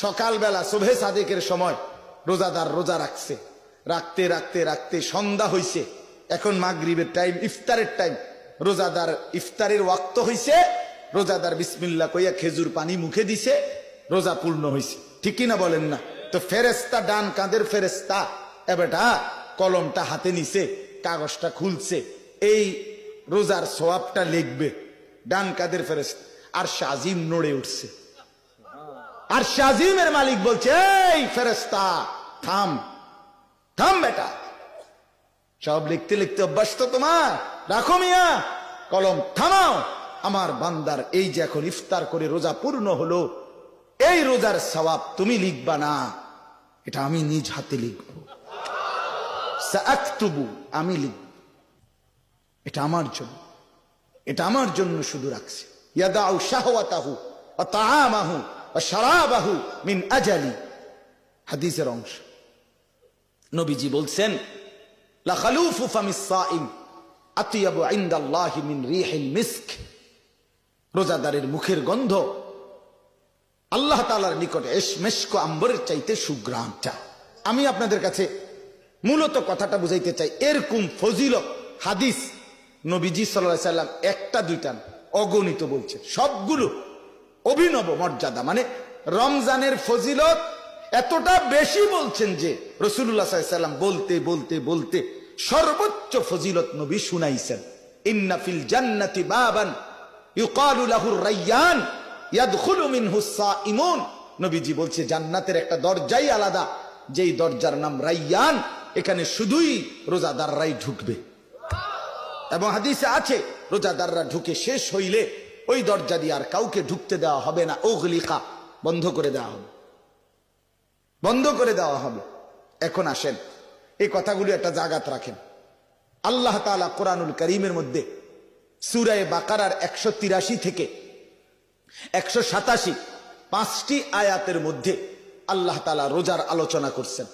সকালবেলা সুবহে সাদেকের সময় রোজাদার রোজা রাখছে, রাখতে রাখতে রাখতে সন্ধ্যা হইছে, এখন মাগরিবের টাইম, ইফতারের টাইম, রোজাদার ইফতারের ওয়াক্ত হইছে, রোজাদার বিসমিল্লাহ কইয়া খেজুর পানি মুখে দিছে, রোজা পূর্ণ হইছে। ঠিক কিনা বলেন না? তো ফেরেস্তা, ডান কাঁধের ফেরেস্তা এবারটা কলমটা হাতে নিছে, কাগজটা খুলছে, এই রোজার সওয়াবটা লিখবে ডান কাঁধের ফেরেস্তা। আর শাজিম নড়ে উঠছে, আর শাজিমের মালিক বলছে, এই ফেরেস্তা থাম, থাম বেটা, সব লিখতে লিখতে অভ্যাস তো তোমার, রাখো মিয়া কলম, থামাও। আমার বান্দার এই যে এখন ইফতার করে রোজা পূর্ণ হলো, এই রোজার সওয়াব তুমি লিখবা না, এটা আমি নিজ হাতে লিখব, সাআকতুবু, আমি লিখব, এটা আমার জন্য, এটা আমার জন্য শুধু রাখছি। ইয়াদাউ শাহওয়াতাহু ওয়া তাআমাহু ওয়া শারাবাহু মিন আজালি, হাদিসের অংশ। নবীজি বলছেন, লা খালুফু ফামিস সাইম আতিয়াবু ইনদাল্লাহি মিন রিহিল মিস্ক, রোজাদারের মুখের গন্ধ আল্লাহ তাআলার নিকটে মেশক আম্বরের চাইতে সুঘ্রাণটা। আমি আপনাদের কাছে মূলত কথাটা বুঝাইতে চাই, এরকম ফজিলত হাদিস নবীজি সাল্লাল্লাহু আলাইহি সাল্লাম একটা দুইটা অগণিত বলছেন, সবগুলো অভিনব মর্যাদা। মানে রমজানের ফজিলত এতটা বেশি বলছেন যে রাসূলুল্লাহ সাল্লাল্লাহু আলাইহি সাল্লাম বলতে বলতে বলতে সর্বোচ্চ ফজিলত নবী শুনাইছেন। ইন্না ফিল জান্নাতি বাবান ইউকালু লাহুর রায়্যান ইয়াদখুলু মিনহুস সাইমুন, নবীজি বলছে জান্নাতের একটা দরজাই আলাদা, যেই দরজার নাম রায়্যান, এখানে শুধুই রোজাদাররাই ঢুকবে। এবং হাদিসে আছে রোজাদাররা ঢুকে শেষ হইলে ওই দরজা দিয়ে আর কাউকে ঢুকতে দেওয়া হবে না, উগলিকা, বন্ধ করে দেওয়া হবে, বন্ধ করে দেওয়া হবে। এখন আসেন এই কথাগুলো একটা জাগাত রাখেন। আল্লাহ তাআলা কোরআনুল কারীমের মধ্যে সূরা বাকারার 183 থেকে 187 5টি আয়াতের মধ্যে আল্লাহ তাআলা রোজার আলোচনা করছেন।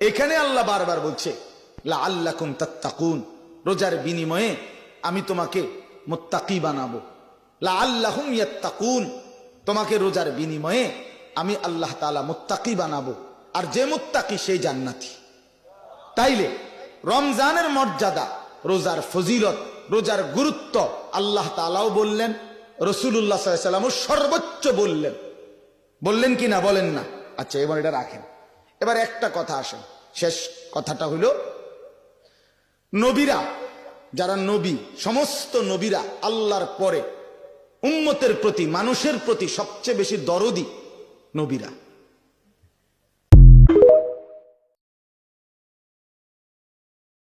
এখানে আল্লাহ বারবার বলছে লাআল্লাকুম তাত্তাকুন, রোজার বিনিময়ে আমি তোমাকে মুত্তাকি বানাবো, লাআল্লাহুম ইয়াত্তাকুন, তোমাকে রোজার বিনিময়ে আমি আল্লাহ তাআলা মুত্তাকি বানাবো, আর যে মুত্তাকি সেই জান্নাতি। তাইলে রমজানের মর্যাদা, রোজার ফজিলত, রোজার গুরুত্ব আল্লাহ তাআলাও বললেন, রাসূলুল্লাহ সাল্লাল্লাহু আলাইহি ওয়াসাল্লামও সর্বোচ্চ বললেন। বললেন কি না? বলেন না? আচ্ছা, এবার এটা রাখেন। এবার একটা কথা আসেন, শেষ কথাটা হইল, নবীরা, যারা নবী, সমস্ত নবীরা আল্লাহর পরে উম্মতের প্রতি, মানুষের প্রতি সবচেয়ে বেশি দরদি নবীরা।